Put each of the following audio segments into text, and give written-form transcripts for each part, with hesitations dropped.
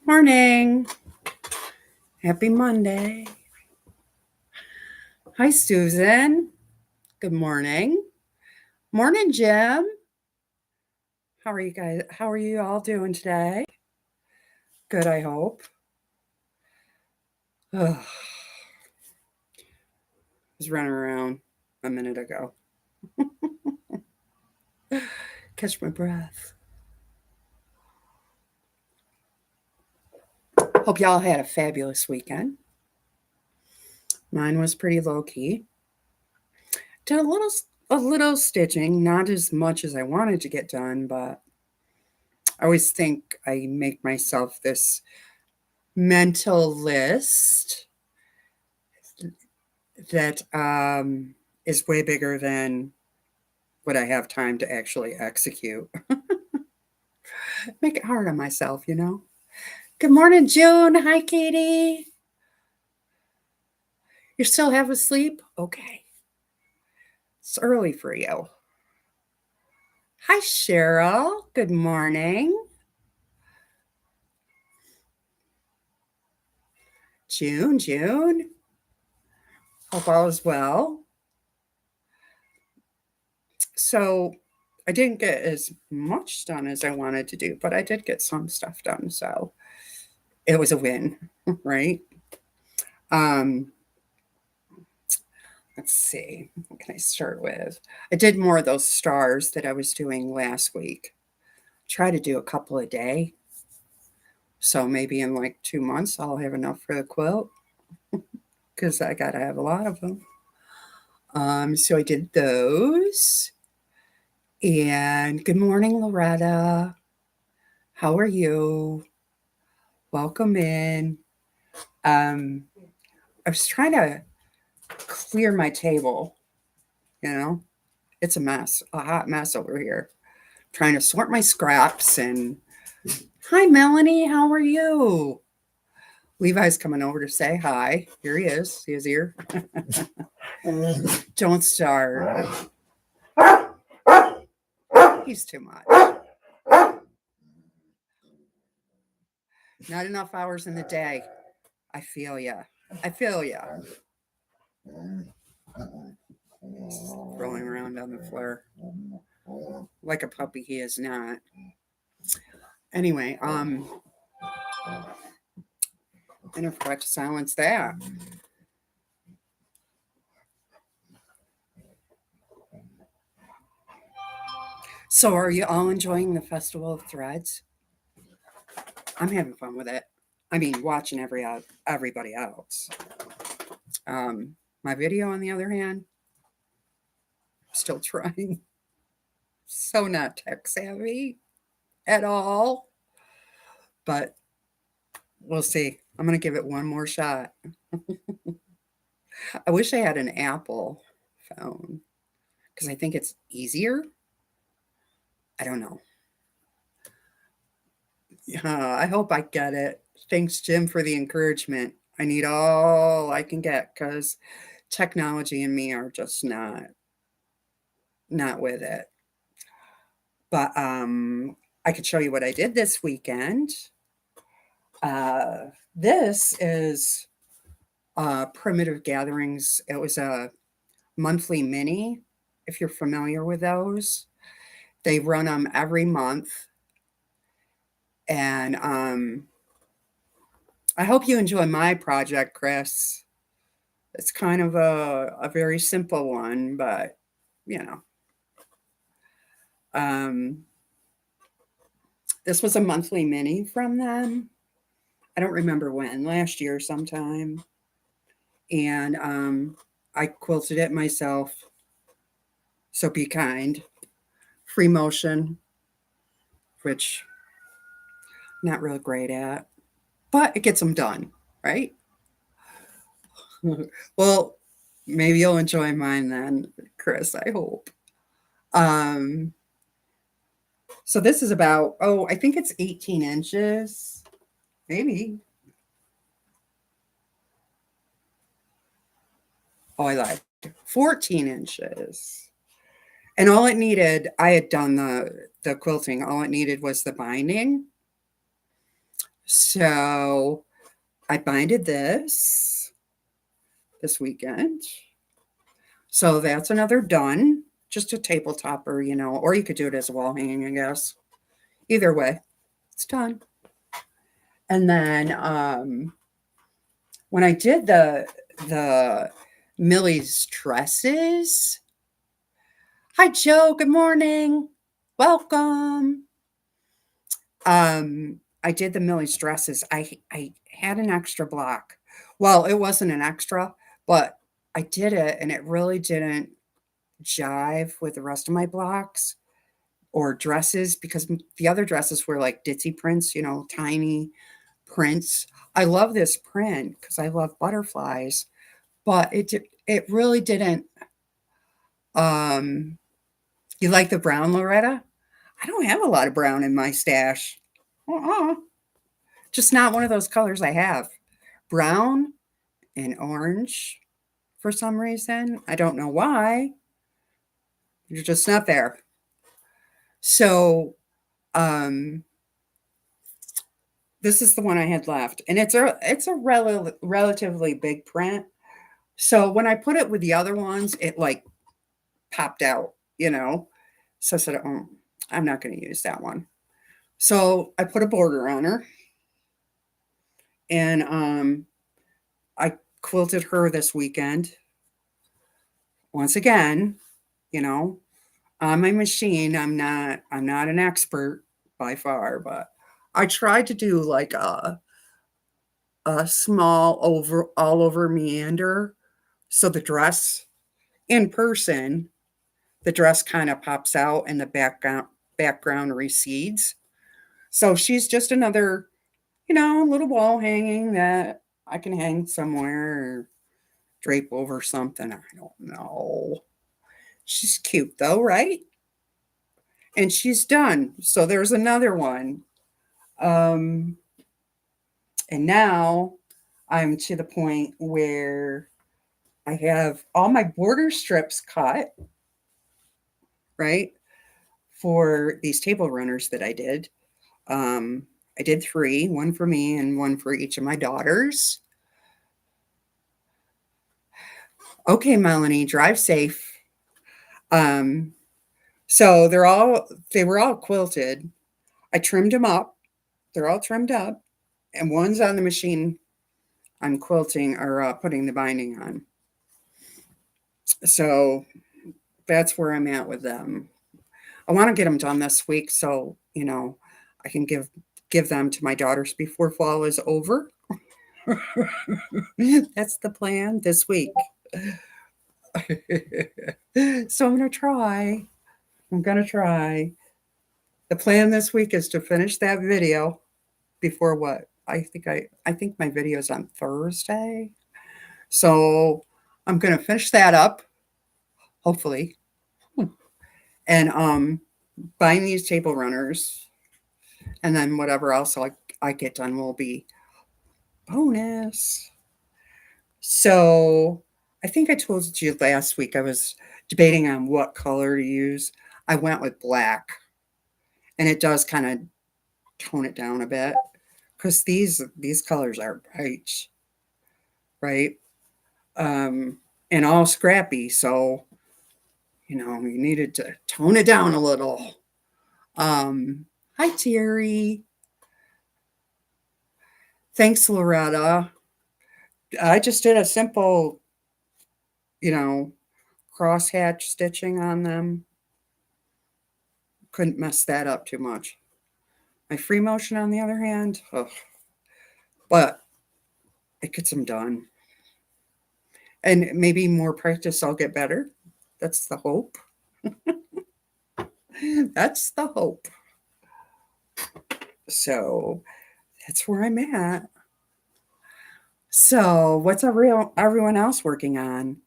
Morning. Happy Monday. Hi, Susan. Good morning. Morning, Jim. How are you guys? How are you all doing today? Good, I hope. Ugh, I was running around a minute ago. Catch my breath. Hope y'all had a fabulous weekend. Mine was pretty low key. Did a little stitching, not as much as I wanted to get done, but I always think I make myself this mental list that is way bigger than what I have time to actually execute. Make it hard on myself, you know? Good morning, June. Hi, Katie. You still have a sleep? Okay. It's early for you. Hi, Cheryl. Good morning. June. Hope all is well. So, I didn't get as much done as I wanted to do, but I did get some stuff done. So, it was a win, right? Um, let's see. What can I start with? I did more of those stars that I was doing last week. Try to do a couple a day. So maybe in like 2 months, I'll have enough for the quilt because I got to have a lot of them. So I did those. And good morning, Loretta. How are you? Welcome in. I was trying to clear my table, you know, it's a mess, a hot mess over here. Trying to sort my scraps and hi, Melanie, how are you? Levi's coming over to say hi. Here he is. See his ear? Don't start. He's too much. Not enough hours in the day. I feel ya. I feel ya. Rolling around on the floor like a puppy he is not. Anyway, and I forgot to silence that. So, are you all enjoying the Festival of Threads? I'm having fun with it. I mean, watching everybody else. My video, on the other hand, still trying. So not tech savvy at all. But we'll see. I'm going to give it one more shot. I wish I had an Apple phone because I think it's easier. I don't know. I hope I get it. Thanks, Jim, for the encouragement. I need all I can get because technology and me are just not with it. But I could show you what I did this weekend. This is Primitive Gatherings. It was a monthly mini, if you're familiar with those. They run them every month. And I hope you enjoy my project, Chris. It's kind of a very simple one, but you know. This was a monthly mini from them. I don't remember when, last year sometime. And I quilted it myself. So be kind. Free motion, which I'm not real great at, but it gets them done, right? Well, maybe you'll enjoy mine then, Chris, I hope. Um, so this is about, I think it's 18 inches, maybe. Oh, I lied. 14 inches. And all it needed, I had done the quilting. All it needed was the binding. So I binded this weekend. So that's another done. Just a table topper, or you could do it as a wall hanging, I guess. Either way, it's done. And then when I did the Millie's dresses, hi Joe, good morning, welcome. I did the Millie's dresses. I had an extra block. Well, it wasn't an extra, but I did it, and it really didn't jive with the rest of my blocks or dresses because the other dresses were like ditzy prints, tiny prints. I love this print because I love butterflies, but it really didn't. Um, you like the brown, Loretta? I don't have a lot of brown in my stash. Uh-uh. Just not one of those colors I have. Brown and orange for some reason. I don't know why. You're just not there. So, um, this is the one I had left, and it's a relatively big print. So when I put it with the other ones, it like popped out, you know. So I said, "Oh, I'm not going to use that one." So I put a border on her, and I quilted her this weekend. Once again, you know, on my machine, I'm not an expert by far, but I tried to do like a small over all over meander so the dress in person, the dress kind of pops out and the background recedes. So she's just another, little wall hanging that I can hang somewhere or drape over something. I don't know. She's cute though, right? And she's done. So there's another one. Um, and now I'm to the point where I have all my border strips cut, right? For these table runners that I did. Um, I did three, one for me and one for each of my daughters. Okay, Melanie, drive safe. Um, so they were all quilted. I trimmed them up. They're all trimmed up, and one's on the machine. I'm quilting or putting the binding on. So that's where I'm at with them. I want to get them done this week, so I can give them to my daughters before fall is over. That's the plan this week. So I'm gonna try. I'm gonna try. The plan this week is to finish that video before what? I think my video is on Thursday. So I'm gonna finish that up, hopefully. And buying these table runners and then whatever else I get done will be bonus. So I think I told you last week I was debating on what color to use. I went with black, and it does kind of tone it down a bit because these colors are bright, right? And all scrappy, so you needed to tone it down a little. Hi Terry, thanks Loretta. I just did a simple, you know, crosshatch stitching on them. Couldn't mess that up too much. My free motion, on the other hand, ugh, but it gets them done. And maybe more practice, I'll get better. That's the hope. That's the hope. So that's where I'm at. So what's everyone else working on?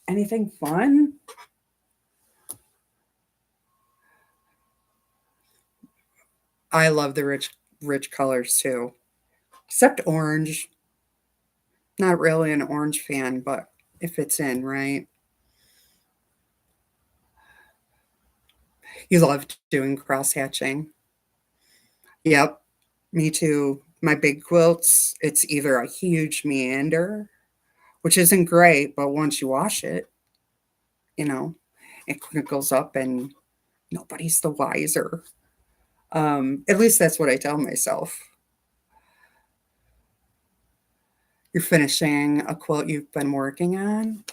Anything fun? I love the rich colors too. Except orange. Not really an orange fan, but if it's in, right? You love doing cross hatching. Yep, me too. My big quilts, it's either a huge meander, which isn't great, but once you wash it, you know, it crinkles up and nobody's the wiser. At least that's what I tell myself. You're finishing a quilt you've been working on.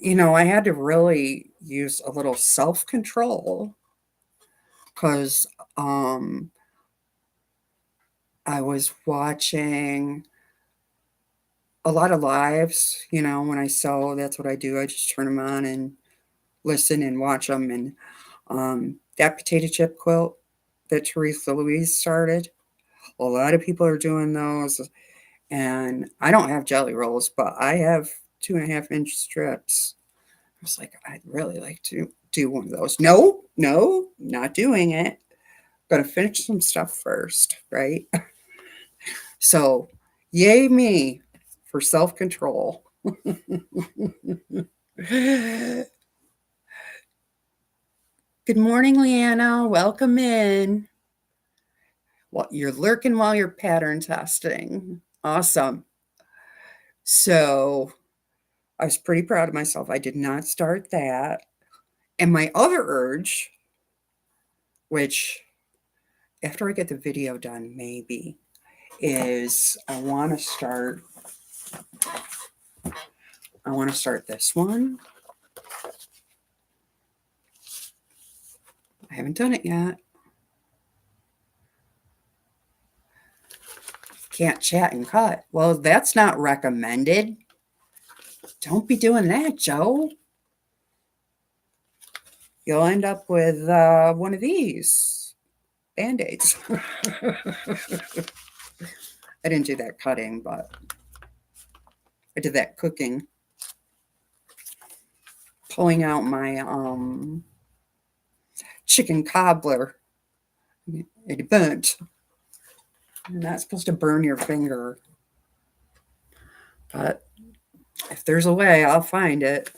I had to really use a little self control because um, I was watching a lot of lives. When I sew, that's what I do. I just turn them on and listen and watch them. And that potato chip quilt that Teresa Louise started, a lot of people are doing those. And I don't have jelly rolls, but I have 2.5-inch strips. I was like, I'd really like to do one of those. No, no, not doing it. Gonna finish some stuff first, right? So, yay me for self control. Good morning, Leanna. Welcome in. Well, you're lurking while you're pattern testing. Awesome. So, I was pretty proud of myself. I did not start that. And my other urge, which after I get the video done, maybe, is I want to start this one. I haven't done it yet. Can't chat and cut. Well, that's not recommended. Don't be doing that, Joe. You'll end up with one of these Band-Aids. I didn't do that cutting, but I did that cooking. Pulling out my chicken cobbler. It burnt. You're not supposed to burn your finger. But if there's a way, I'll find it.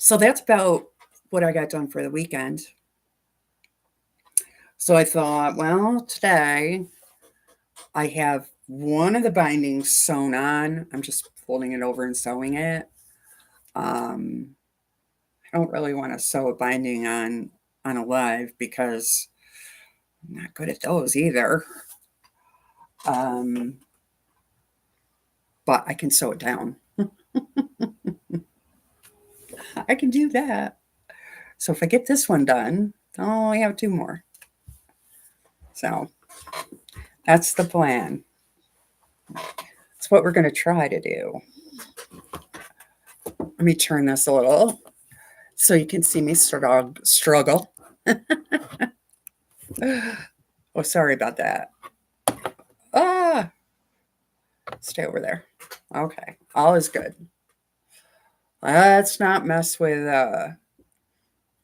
So that's about what I got done for the weekend. So I thought, well, today I have one of the bindings sewn on. I'm just folding it over and sewing it. I don't really want to sew a binding on a live because I'm not good at those either. But I can sew it down. I can do that. So if I get this one done, I'll only have 2 more. So that's the plan. That's what we're going to try to do. Let me turn this a little so you can see me struggle. Oh, sorry about that. Ah, stay over there. Okay, all is good. Let's not mess with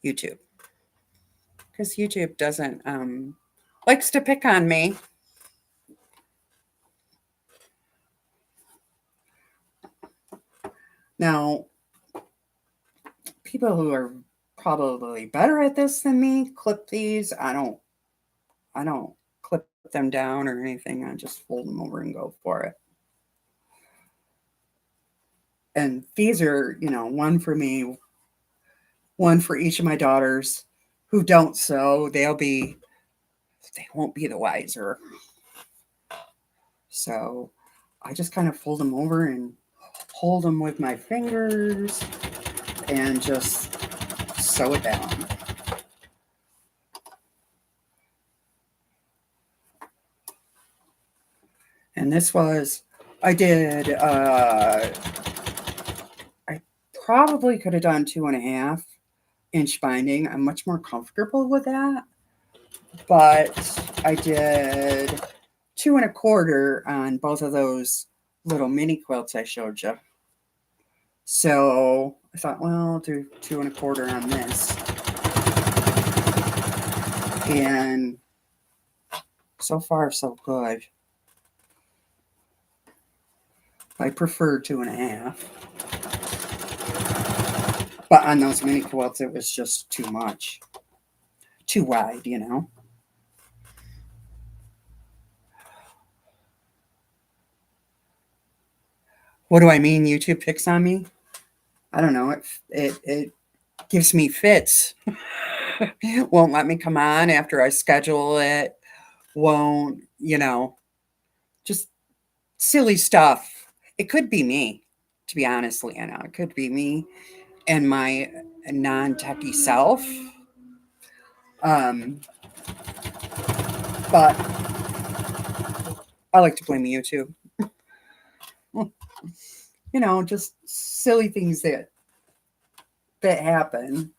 YouTube because YouTube doesn't likes to pick on me. Now, people who are probably better at this than me clip these. I don't clip them down or anything. I just fold them over and go for it. And these are, one for me, one for each of my daughters who don't sew. They won't be the wiser. So I just kind of fold them over and hold them with my fingers and just sew it down. And this was, I probably could have done 2.5-inch binding. I'm much more comfortable with that. But I did 2.25 on both of those little mini quilts I showed you. So I thought, well, I'll do 2.25 on this. And so far, so good. I prefer 2.5. But on those mini quilts, it was just too much. Too wide, you know. What do I mean? YouTube picks on me? I don't know. It gives me fits. Won't let me come on after I schedule it. Won't, just silly stuff. It could be me, to be honest, Leanna. It could be me and my non-techie self. Um, but I like to blame YouTube. Just silly things that happen.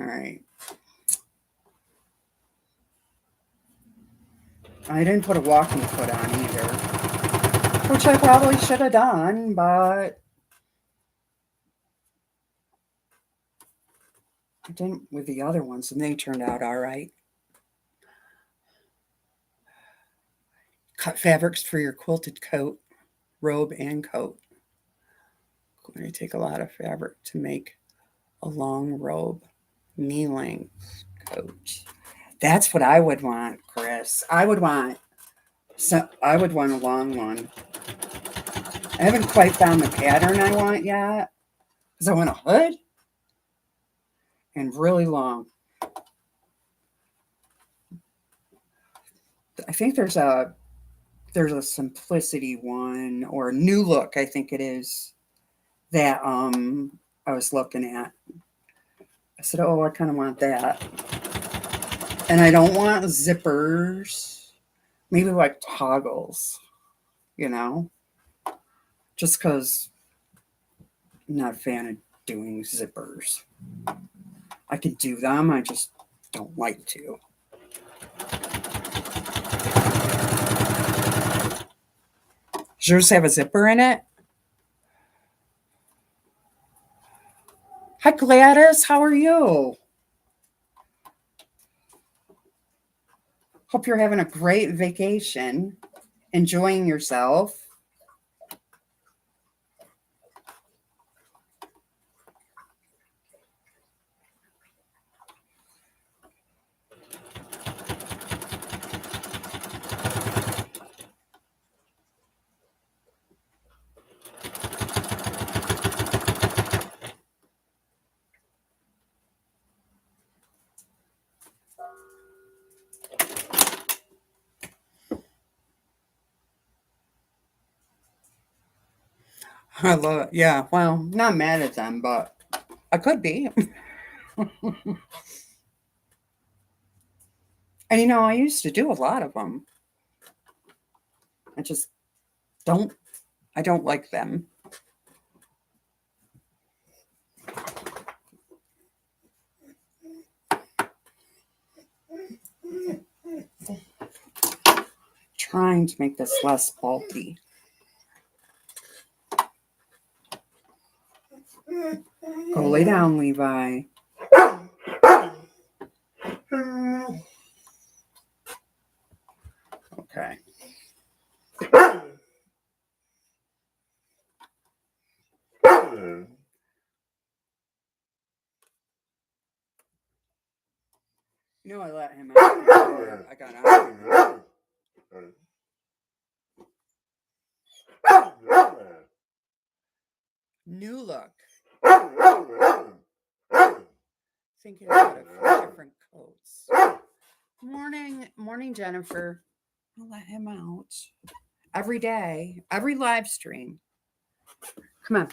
All right. I didn't put a walking foot on either, which I probably should have done, but I didn't with the other ones, and they turned out all right. Cut fabrics for your quilted coat, robe, and coat. I'm going to take a lot of fabric to make a long robe, knee-length coat. That's what I would want, Chris. I would want a long one. I haven't quite found the pattern I want yet because I want a hood and really long. I think there's a simplicity one or a new look, I think it is, that I was looking at. I said, oh, I kind of want that. And I don't want zippers. Maybe like toggles, just because I'm not a fan of doing zippers. I could do them, I just don't like to. Does yours have a zipper in it? Hi, Gladys. How are you? Hope you're having a great vacation, enjoying yourself. I love it. Yeah, well, not mad at them, but I could be. And I used to do a lot of them. I just don't I don't like them. Trying to make this less bulky. Go lay down, Levi. Okay. I let him out before I got out. New look. Thinking about a few different coats. Morning, Jennifer. I'll let him out every day, every live stream. Come on.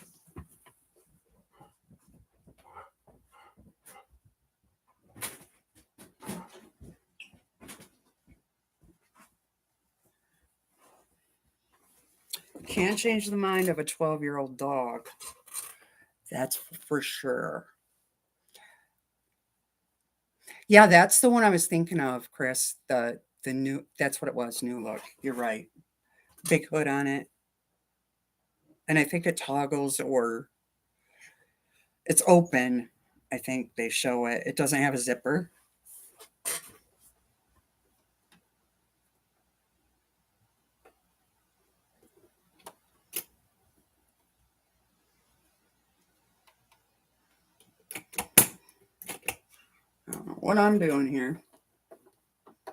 Can't change the mind of a 12-year-old dog. That's for sure. Yeah, that's the one I was thinking of, Chris. The new, that's what it was, new look. You're right. Big hood on it. And I think it toggles or it's open. I think they show it. It doesn't have a zipper. I don't know what I'm doing here.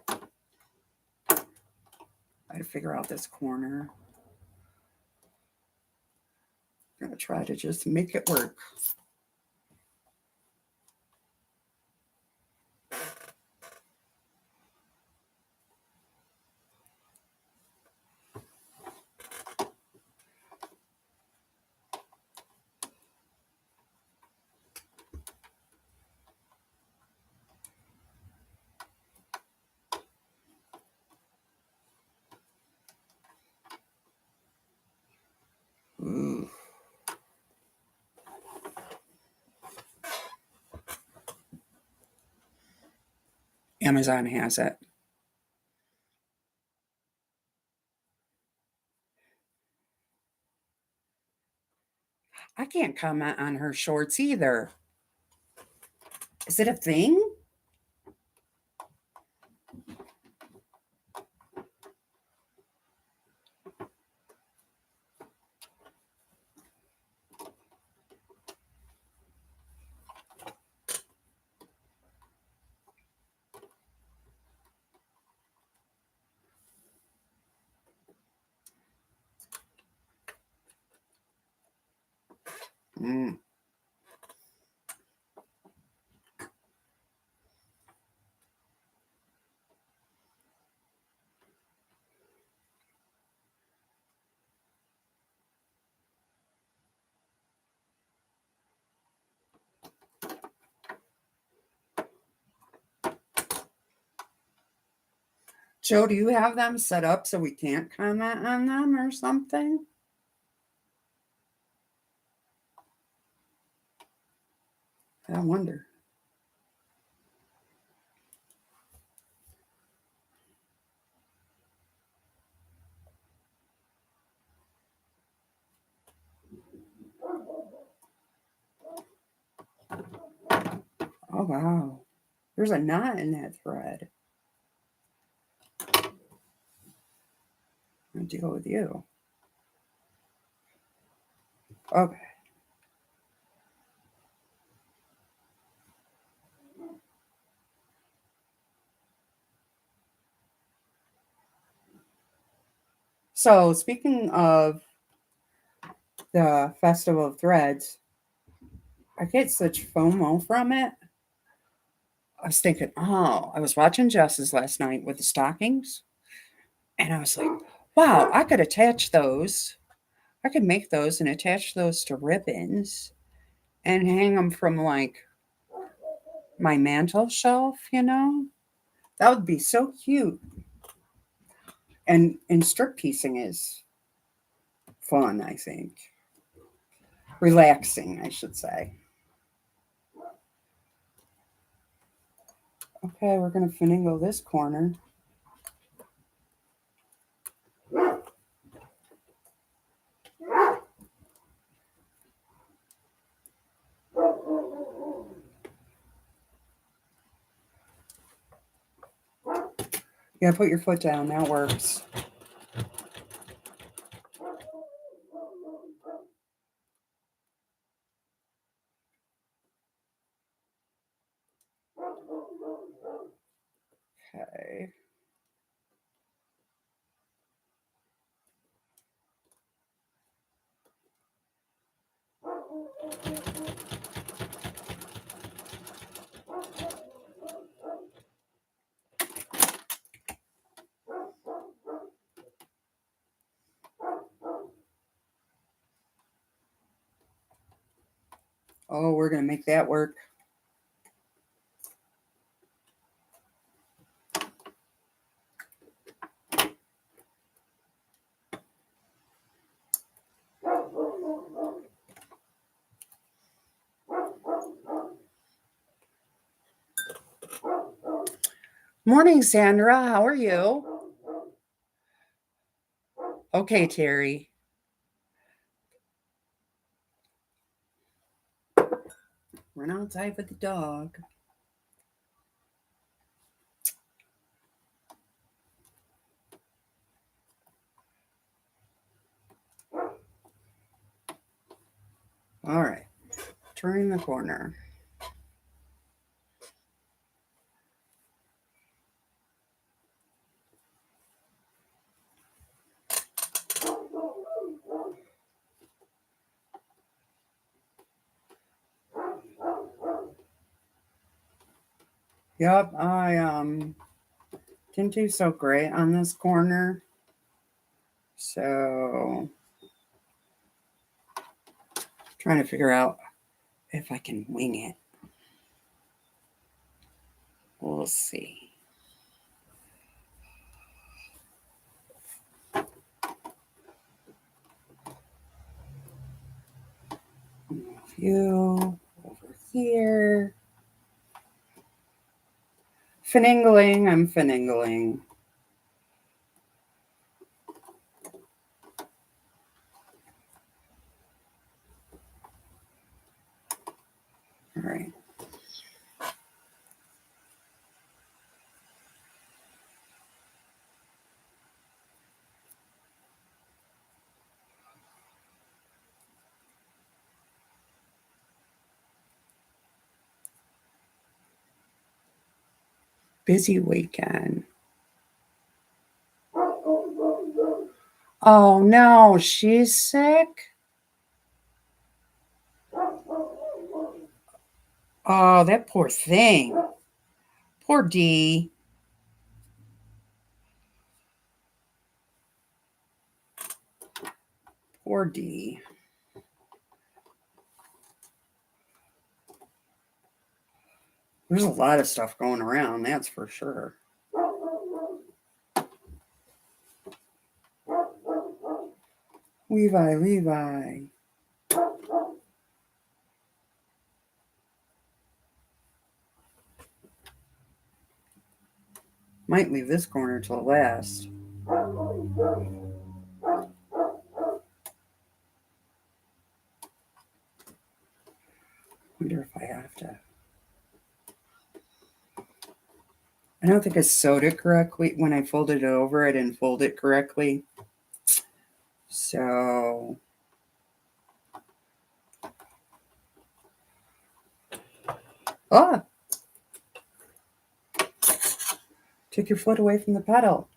I gotta figure out this corner. I'm gonna try to just make it work. Ooh. Amazon has it. I can't comment on her shorts either. Is it a thing? Mm. Joe, do you have them set up so we can't comment on them or something? I wonder. Oh, wow. There's a knot in that thread. I'll deal with you. Okay. So, speaking of the Festival of Threads, I get such FOMO from it. I was thinking, oh, I was watching Jess's last night with the stockings, and I was like, wow, I could attach those. I could make those and attach those to ribbons and hang them from like my mantle shelf, you know? That would be so cute. And strip piecing is fun, I think. Relaxing, I should say. Okay, we're gonna finagle this corner. Yeah, put your foot down. That works. Okay. Oh, we're gonna make that work. Morning, Sandra. How are you? Okay, Terry. Run outside with the dog. All right. Turning the corner. Yep, I didn't do so great on this corner. So trying to figure out if I can wing it. We'll see. You over here. Finagling, I'm finagling. All right. Busy weekend. Oh no, she's sick. Oh, that poor thing. Poor Dee. Poor Dee. There's a lot of stuff going around, that's for sure. Levi, Levi. Might leave this corner till last. Wonder if I have to. I don't think I sewed it correctly. When I folded it over, I didn't fold it correctly. So take your foot away from the pedal.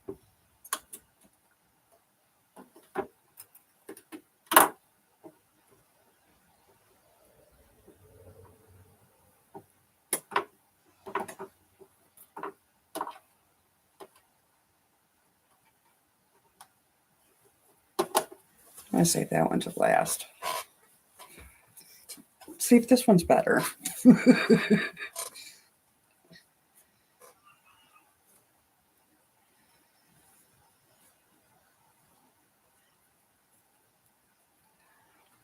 I'm gonna save that one to last. See if this one's better.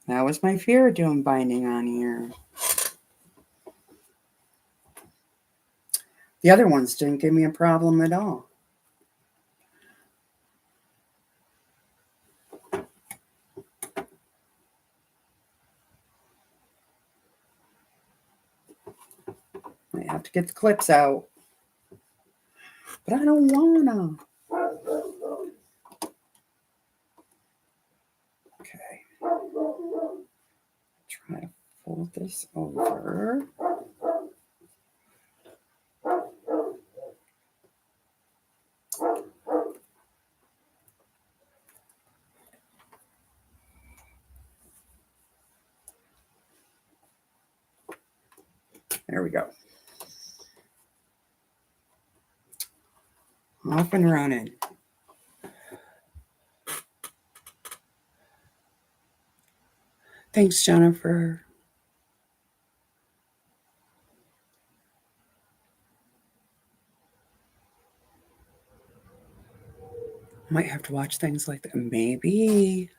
That was my fear of doing binding on here. The other ones didn't give me a problem at all. I have to get the clips out. But I don't wanna. Okay. Try to fold this over. There we go. Off and running. Thanks, Jennifer. Might have to watch things like that. Maybe.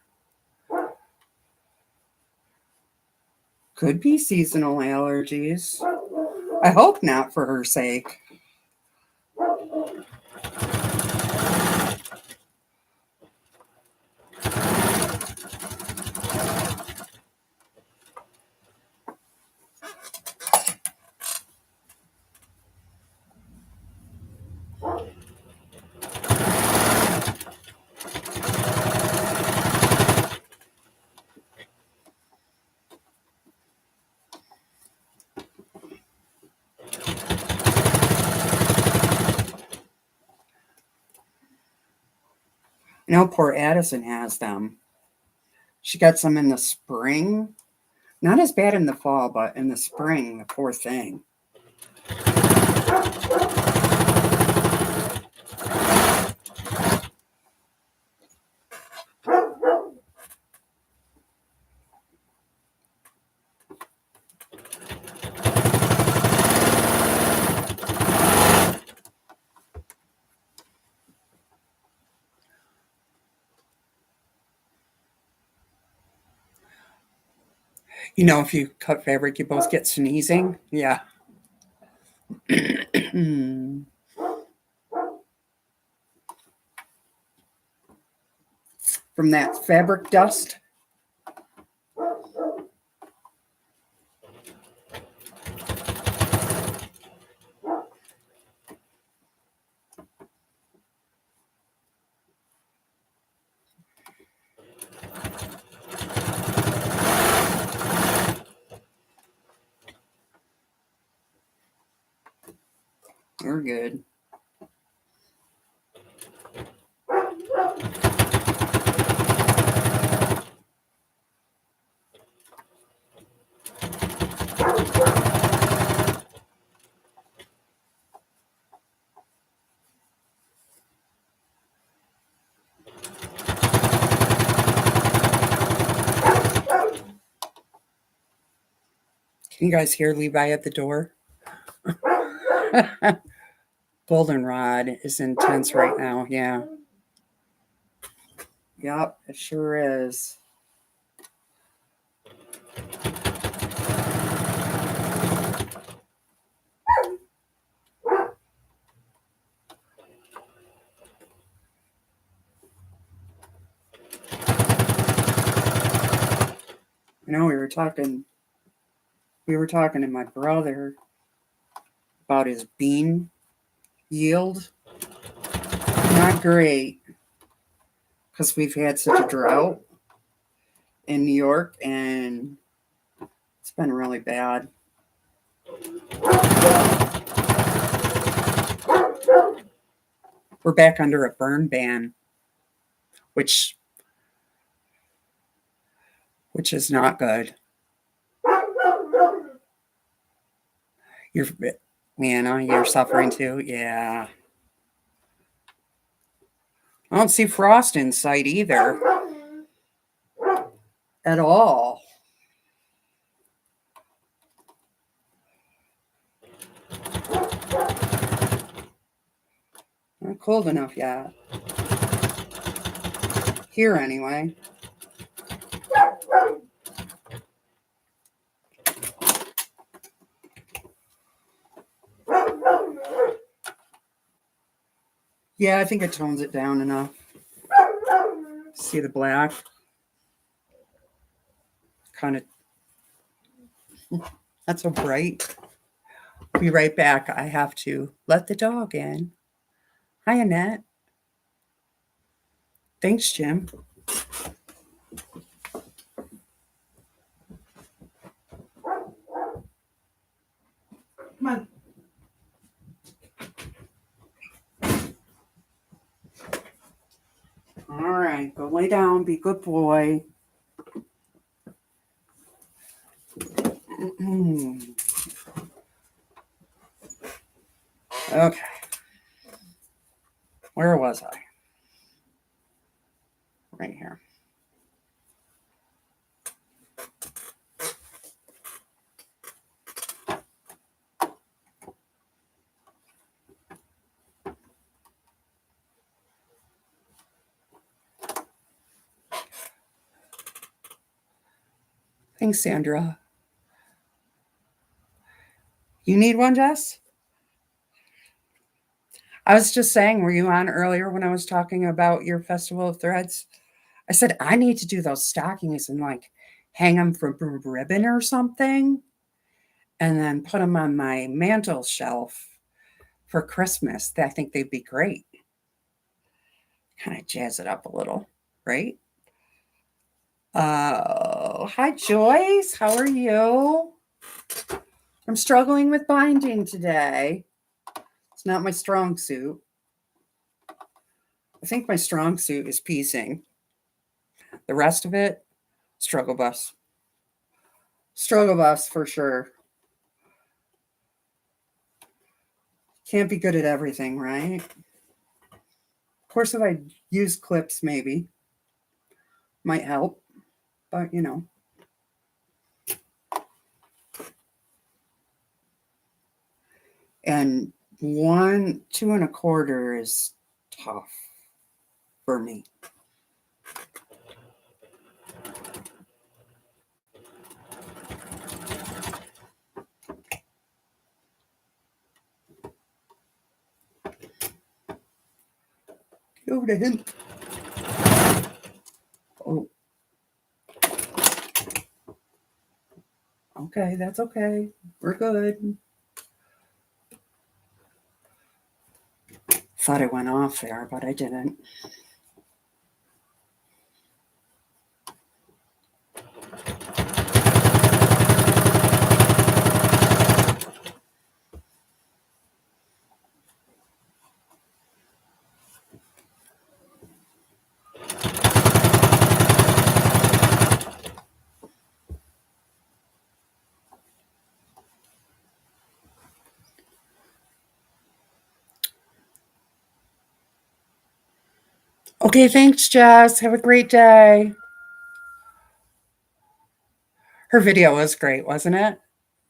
Could be seasonal allergies. I hope not for her sake. You know, poor Addison has them. She got some in the spring. Not as bad in the fall, but in the spring, the poor thing. You know, if you cut fabric, you both get sneezing. Yeah. From that fabric dust. We're good. Can you guys hear Levi at the door? Goldenrod is intense right now. Yeah. Yep, it sure is. You know, we were talking to my brother about his bean yield. Not great because we've had such a drought in New York and it's been really bad. We're back under a burn ban, which is not good. You're Leanna, you're suffering too? Yeah. I don't see frost in sight either. At all. Not cold enough yet. Here anyway. Yeah, I think it tones it down enough. See the black? Kind of. That's so bright. Be right back. I have to let the dog in. Hi, Annette. Thanks, Jim. Come on. All right, go lay down. Be a good boy. Okay. Where was I? Right here. Thanks, Sandra. You need one, Jess? I was just saying, were you on earlier when I was talking about your Festival of Threads? I said, I need to do those stockings and like hang them from ribbon or something and then put them on my mantle shelf for Christmas. I think they'd be great. Kind of jazz it up a little, right? Hi, Joyce. How are you? I'm struggling with binding today. It's not my strong suit. I think my strong suit is piecing. The rest of it, struggle bus. Struggle bus for sure. Can't be good at everything, right? Of course, if I use clips, maybe might help, but you know. And 2 1/4 is tough for me. Get over to him. Oh, okay, that's okay. We're good. Thought I went off there, but I didn't. Okay, thanks, Jess. Have a great day. Her video was great, wasn't it?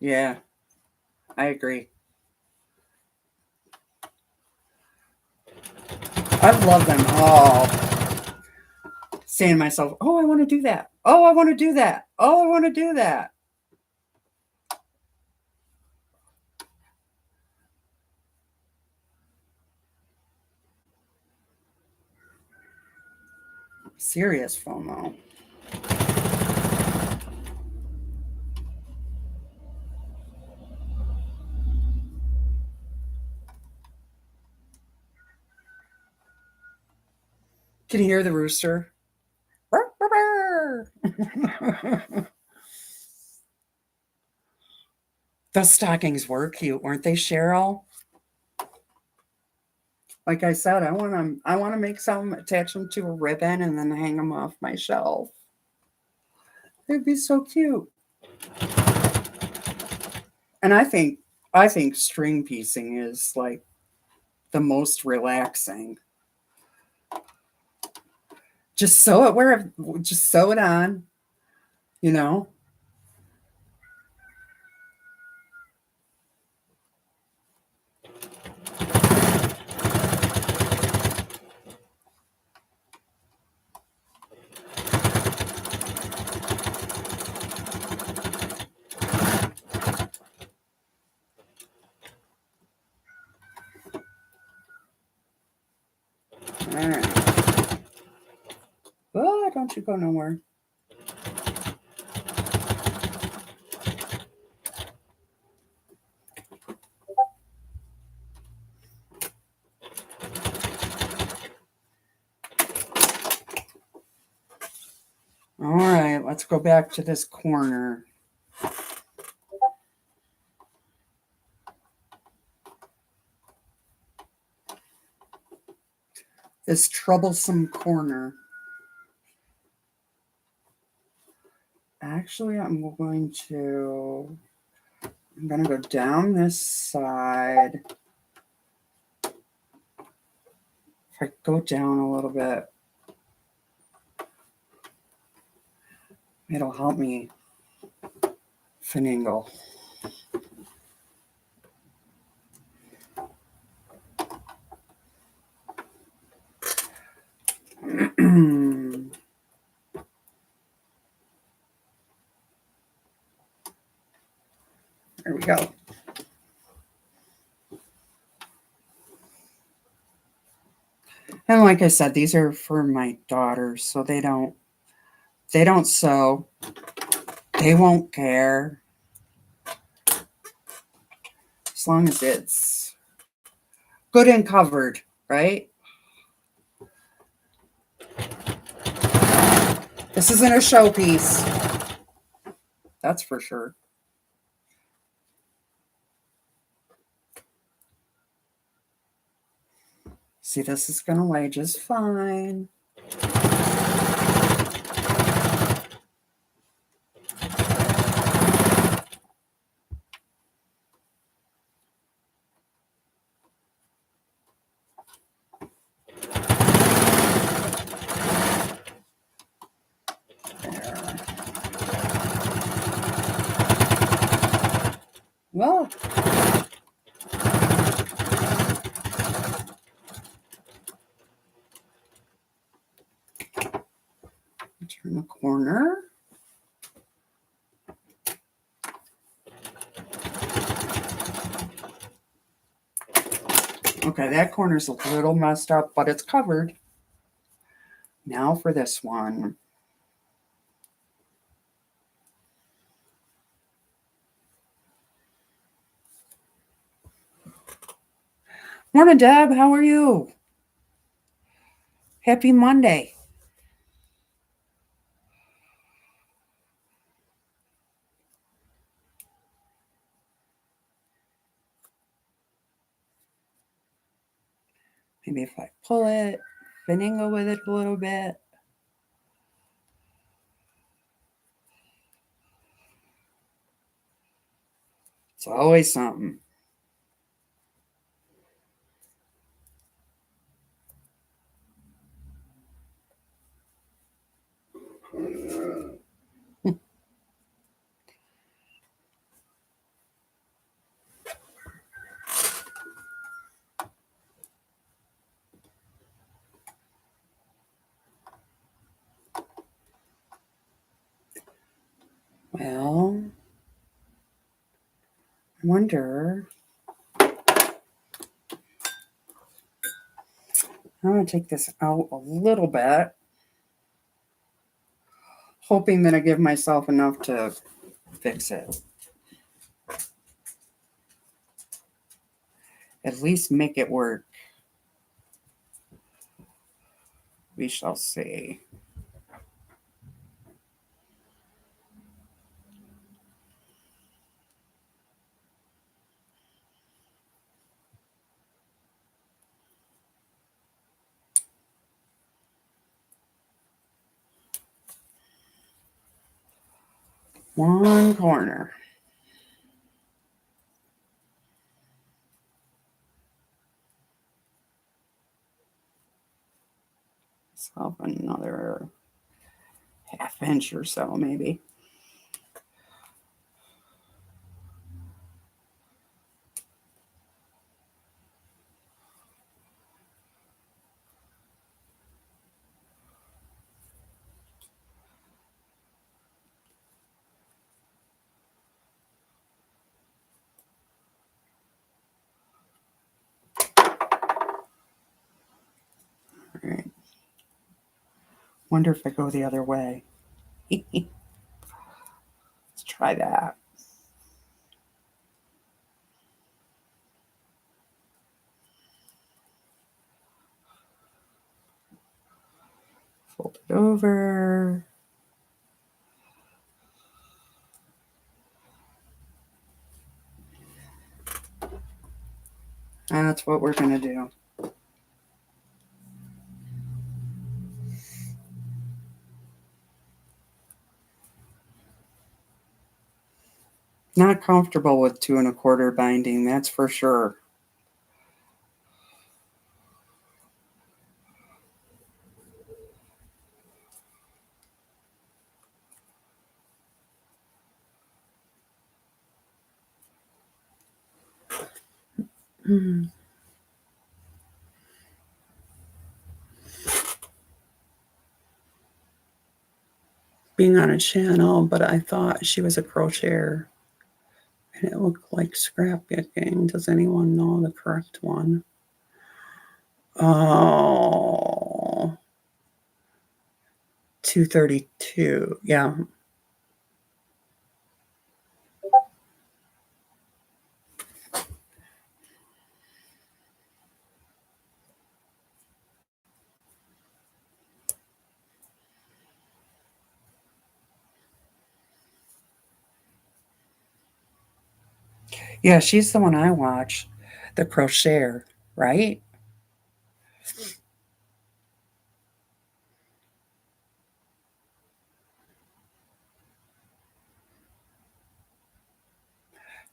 Yeah, I agree. I love them all. Saying to myself, oh, I want to do that. Oh, I want to do that. Oh, I want to do that. Serious FOMO. Can you hear the rooster? Those stockings were cute, weren't they, Cheryl? Like I said, I want to make some, attach them to a ribbon, and then hang them off my shelf. It'd be so cute. And I think string piecing is like the most relaxing. Just sew it where, just sew it on, you know. All right. Oh, don't you go nowhere. All right, let's go back to this corner. This troublesome corner. Actually, I'm going to go down this side. If I go down a little bit, it'll help me finagle. There we go. And like I said, these are for my daughters, so they don't sew. They won't care. As long as it's good and covered, right? This isn't a showpiece. That's for sure. See, this is going to lay just fine. Well, turn the corner. Okay, that corner's a little messed up, but it's covered. Now for this one. Morning, Deb. How are you? Happy Monday. Maybe if I pull it, finagle with it a little bit. It's always something. Well, I wonder. I'm going to take this out a little bit, hoping that I give myself enough to fix it. At least make it work. We shall see. One corner. So another ½ inch or so, maybe. All right. Wonder if I go the other way. Let's try that. Fold it over. That's what we're going to do. Not comfortable with 2 1/4 binding, that's for sure. Being on a channel, but I thought she was a crocheter. And it looked like scrapbooking. Does anyone know the correct one? Oh, 232. Yeah. Yeah, she's the one I watch. The crocheter, right?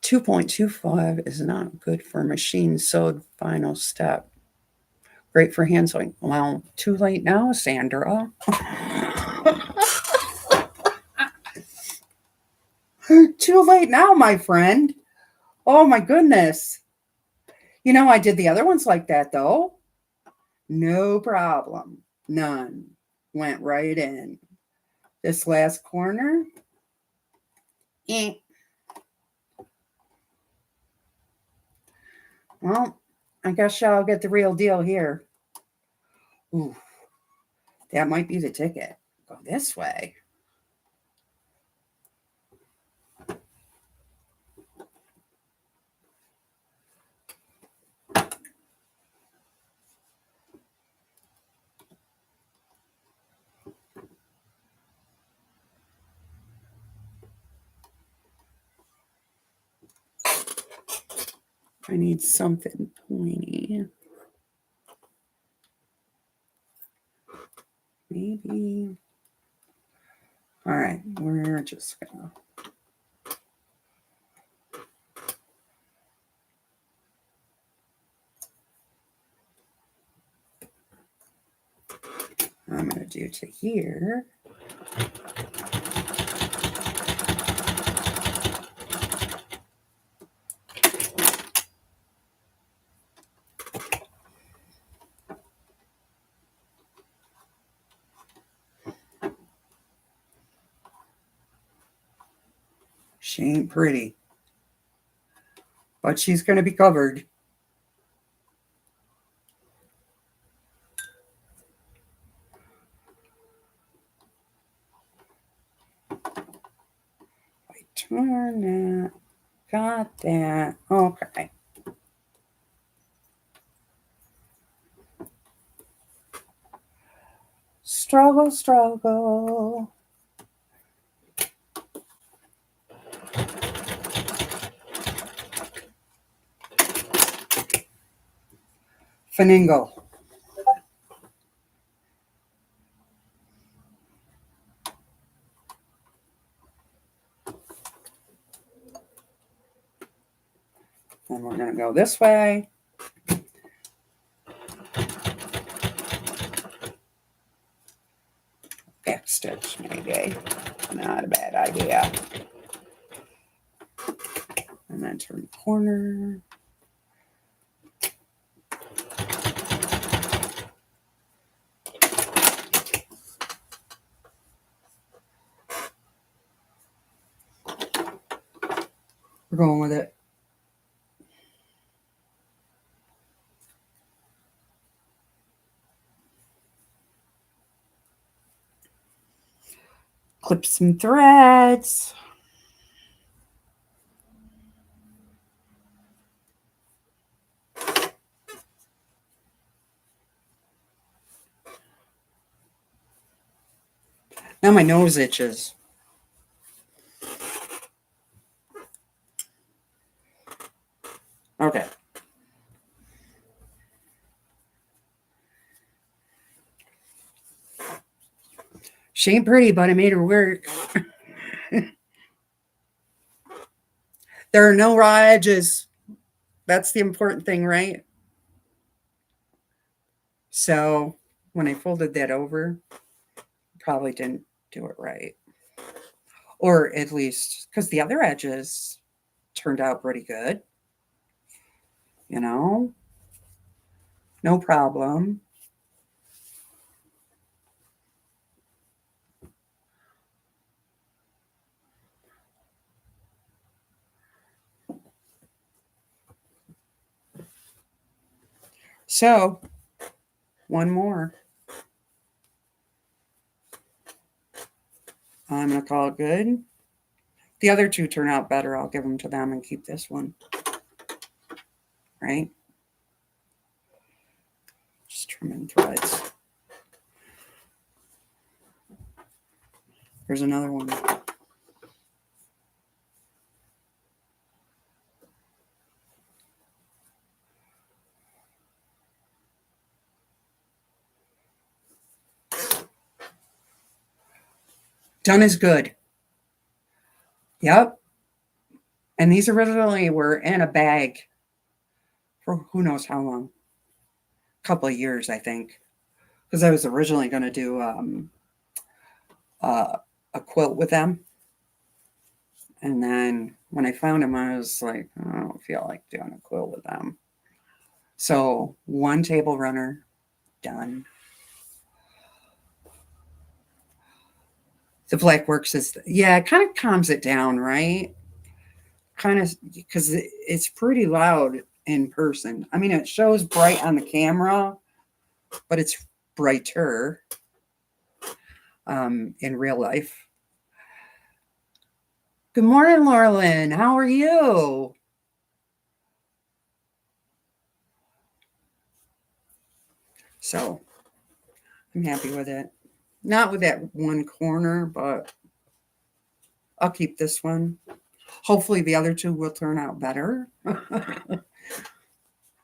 .25 is not good for machine sewed final step. Great for hand sewing. Well, too late now, Sandra. Too late now, my friend. Oh my goodness. You know, I did the other ones like that though. No problem. None. Went right in. This last corner. Eh. Well, I guess I'll get the real deal here. Ooh, that might be the ticket. Go this way. I need something pointy. Maybe. All right, we're just gonna. I'm gonna do to here. She ain't pretty, but she's gonna be covered. I turn that. Got that. Okay. Struggle, struggle. Finagle. And we're going to go this way. Back stitch, maybe. Not a bad idea. And then turn the corner. We're going with it. Clip some threads. Now my nose itches. Okay. She ain't pretty, but I made her work. There are no raw edges. That's the important thing, right? So when I folded that over, probably didn't do it right. Or at least because the other edges turned out pretty good. You know, no problem. So, one more. I'm going to call it good. The other two turn out better. I'll give them to them and keep this one. Right? Just trimming threads. Here's another one. Done is good. Yep. And these originally were in a bag for who knows how long. A couple of years, I think. Because I was originally going to do a quilt with them. And then when I found them, I was like, I don't feel like doing a quilt with them. So one table runner, done. The black works is, yeah, it kind of calms it down, right? Kind of, because it's pretty loud in person. I mean, it shows bright on the camera, but it's brighter in real life. Good morning, Laurelyn. How are you? So I'm happy with it. Not with that one corner, but I'll keep this one. Hopefully the other two will turn out better.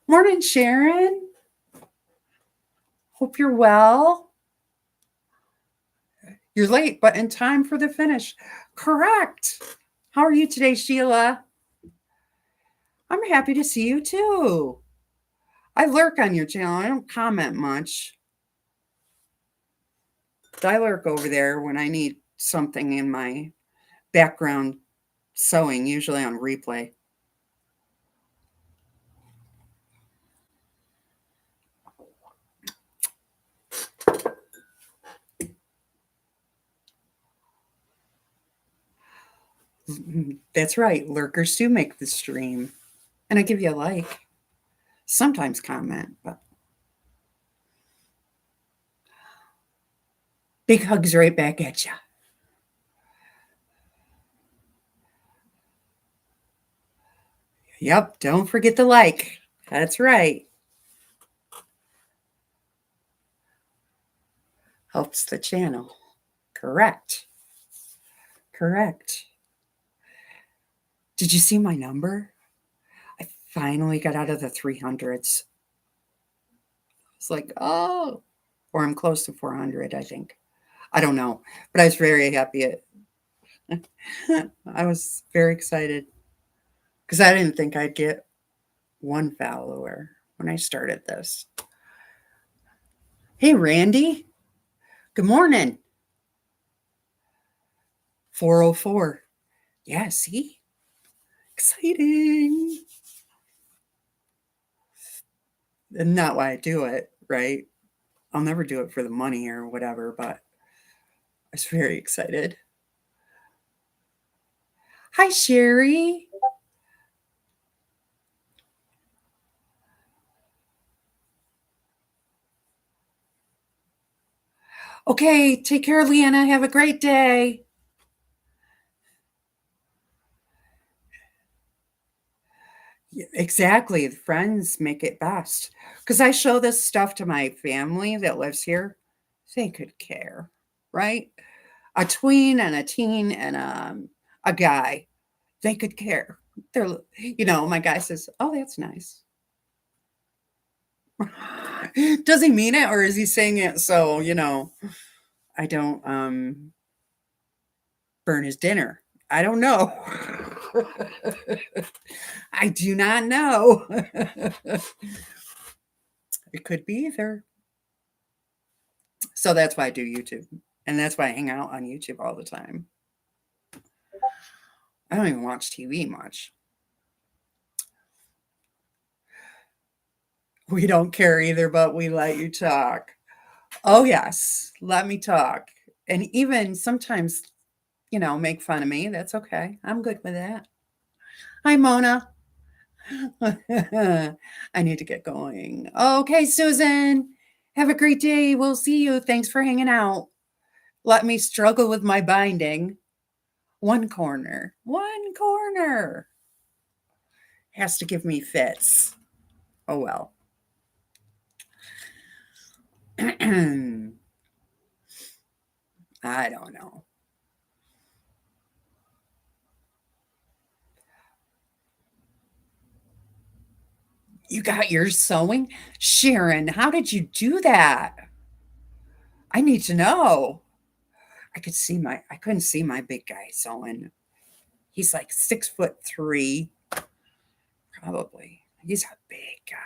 Morning, Sharon. Hope you're well. You're late, but in time for the finish. Correct. How are you today, Sheila? I'm happy to see you too. I lurk on your channel. I don't comment much. I lurk over there when I need something in my background sewing, usually on replay. That's right. Lurkers do make the stream. And I give you a like. Sometimes comment, but big hugs right back at you. Yep, don't forget the like. That's right. Helps the channel. Correct. Correct. Did you see my number? I finally got out of the 300s. It's like, oh, or I'm close to 400, I think. I don't know, but I was very happy. I was very excited because I didn't think I'd get one follower when I started this. Hey, Randy. Good morning. 404. Yeah, see? Exciting. And not why I do it, right? I'll never do it for the money or whatever, but I was very excited. Hi, Sherry. Okay, take care, Leanna. Have a great day. Yeah, exactly. Friends make it best. Because I show this stuff to my family that lives here. They could care, right? A tween and a teen and a guy, they could care. They're, my guy says, "Oh, that's nice." Does he mean it or is he saying it so, I don't burn his dinner? I don't know. I do not know. It could be either. So that's why I do YouTube. And that's why I hang out on YouTube all the time. I don't even watch TV much. We don't care either, but we let you talk. Oh, yes. Let me talk. And even sometimes, make fun of me. That's okay. I'm good with that. Hi, Mona. I need to get going. Okay, Susan. Have a great day. We'll see you. Thanks for hanging out. Let me struggle with my binding. One corner. One corner. Has to give me fits. Oh, well. I don't know. You got yours sewing? Sharon, how did you do that? I need to know. I couldn't see my big guy sewing. He's like 6'3", probably. He's a big guy.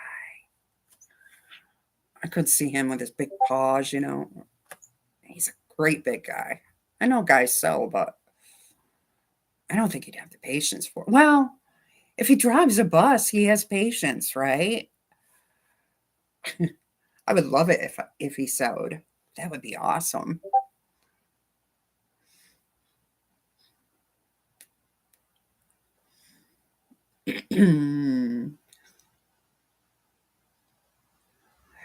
I couldn't see him with his big paws, He's a great big guy. I know guys sew, but I don't think he'd have the patience for it. Well, if he drives a bus, he has patience, right? I would love it if he sewed. That would be awesome.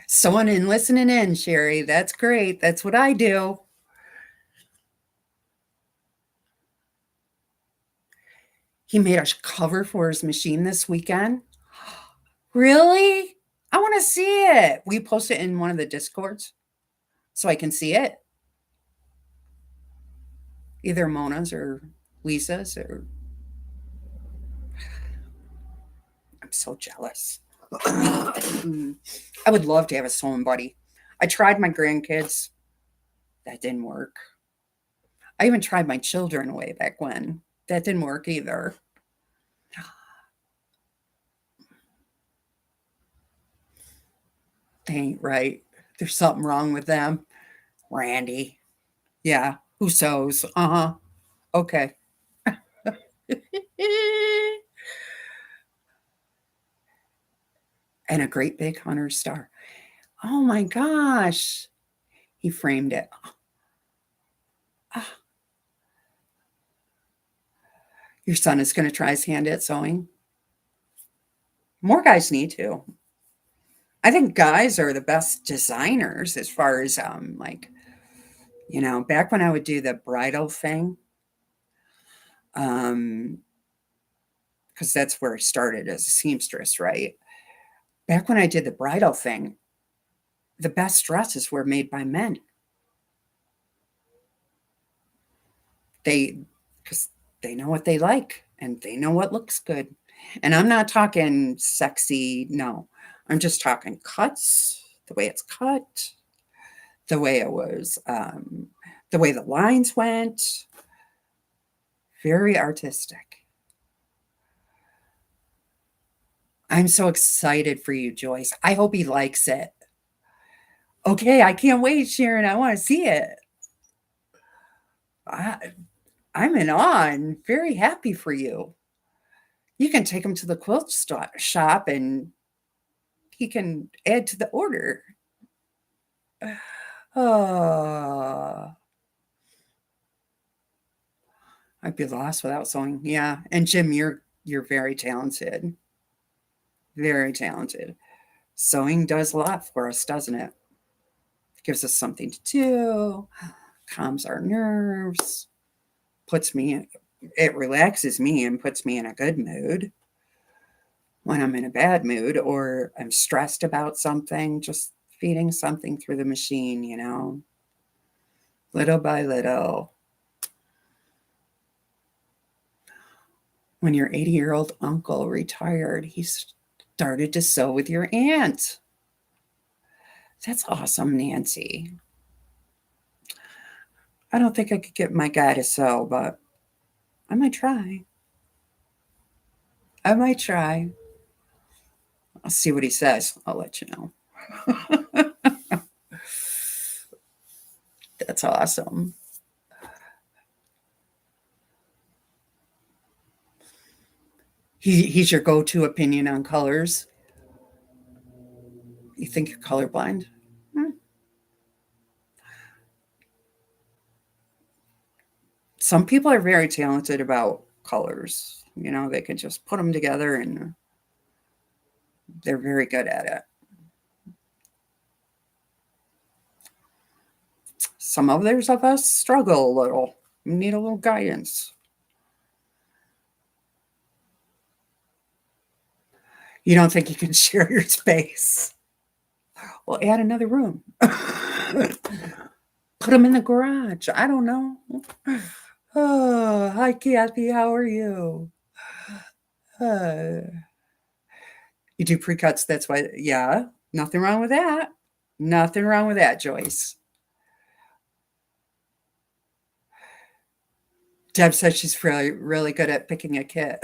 Sewing and listening in, Sherry. That's great. That's what I do. He made a cover for his machine this weekend. Really? I want to see it. Will you post it in one of the discords so I can see it? Either Mona's or Lisa's, or I'm so jealous. I would love to have a sewing buddy. I tried my grandkids. That didn't work. I even tried my children way back when. That didn't work either. They ain't right. There's something wrong with them. Randy. Yeah. Who sews? Uh-huh. Okay. And a great big hunter star. Oh my gosh. He framed it. Ah, your son is going to try his hand at sewing. More guys need to. I think guys are the best designers as far as like, back when I would do the bridal thing, um, because that's where I started as a seamstress, right? Back when I did the bridal thing, the best dresses were made by men. They, because they know what they like and they know what looks good. And I'm not talking sexy, no. I'm just talking cuts, the way it's cut, the way it was, the way the lines went. Very artistic. I'm so excited for you, Joyce. I hope he likes it. Okay, I can't wait, Sharon. I want to see it. I, I'm in awe and very happy for you. You can take him to the quilt shop and he can add to the order. Oh, I'd be lost without sewing. Yeah, and Jim, you're very talented. Very talented. Sewing does a lot for us, doesn't it? Gives us something to do, calms our nerves, puts me it relaxes me and puts me in a good mood. When I'm in a bad mood or I'm stressed about something, just feeding something through the machine, little by little. When your 80-year-old uncle retired, he started to sew with your aunt. That's awesome, Nancy. I don't think I could get my guy to sew, but I might try. I might try. I'll see what he says. I'll let you know. That's awesome. He's your go-to opinion on colors. You think you're colorblind? Hmm. Some people are very talented about colors. They can just put them together and they're very good at it. Some others of us struggle a little, need a little guidance. You don't think you can share your space? Well, add another room. Put them in the garage. I don't know. Oh, hi, Kathy. How are you? Uh, you do pre-cuts. That's why. Yeah, nothing wrong with that. Nothing wrong with that, Joyce. Deb says she's really, really good at picking a kit.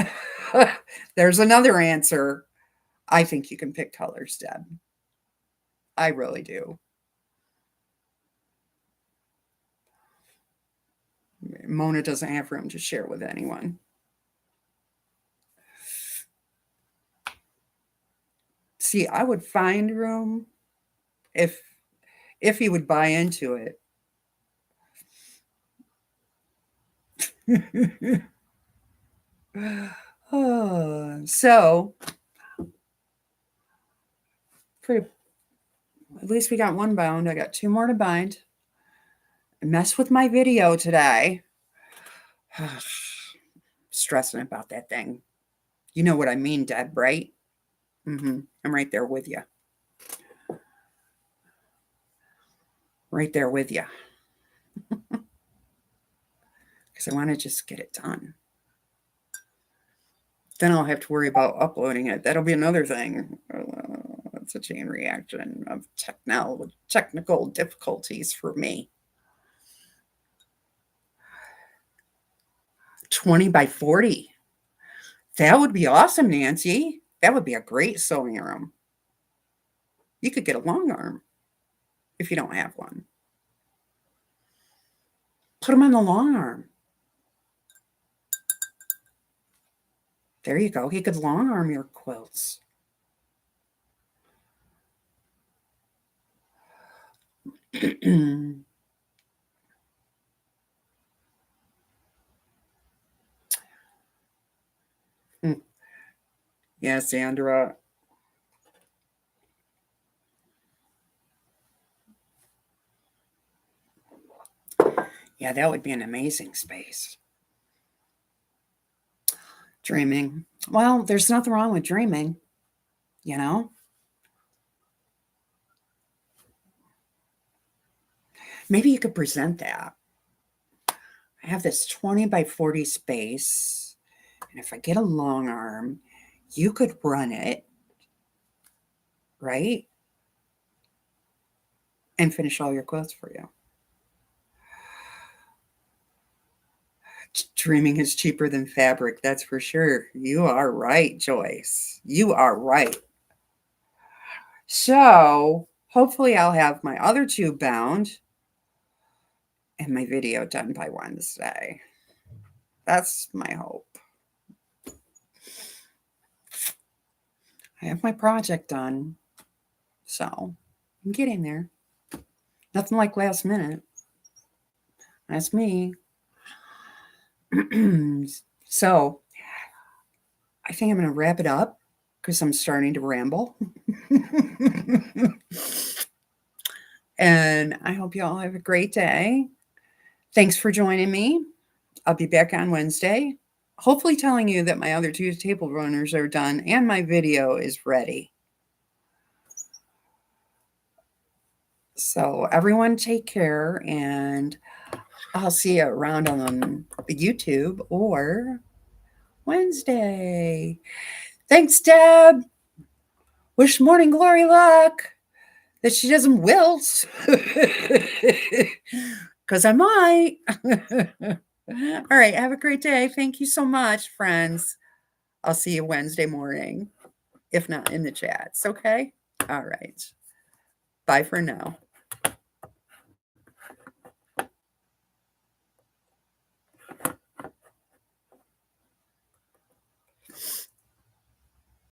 There's another answer. I think you can pick colors, Deb. I really do. Mona doesn't have room to share with anyone. See, I would find room if he would buy into it. So pretty, at least we got one bound. I got 2 more to bind. I messed with my video today. Stressing about that thing. You know what I mean, Deb, right? I'm right there with you. Right there with you. Because I want to just get it done. Then I'll have to worry about uploading it. That'll be another thing. It's a chain reaction of technical difficulties for me. 20 by 40. That would be awesome, Nancy. That would be a great sewing room. You could get a long arm if you don't have one. Put them on the long arm. There you go. He could long arm your quilts. Yeah, Sandra. Yeah, that would be an amazing space. Dreaming. Well, there's nothing wrong with dreaming, you know? Maybe you could present that. I have this 20 by 40 space, and if I get a long arm, you could run it, right? And finish all your quilts for you. Dreaming is cheaper than fabric, that's for sure. You are right, Joyce. You are right. So hopefully I'll have my other 2 bound and my video done by Wednesday. That's my hope. I have my project done, so I'm getting there. Nothing like last minute. That's me. So I think I'm going to wrap it up because I'm starting to ramble. And I hope you all have a great day. Thanks for joining me. I'll be back on Wednesday, hopefully telling you that my other 2 table runners are done and my video is ready. So everyone take care, and I'll see you around on the YouTube or Wednesday. Thanks, Deb. Wish Morning Glory luck, that she doesn't wilt. Because I might. All right. Have a great day. Thank you so much, friends. I'll see you Wednesday morning, if not in the chats. Okay? All right. Bye for now.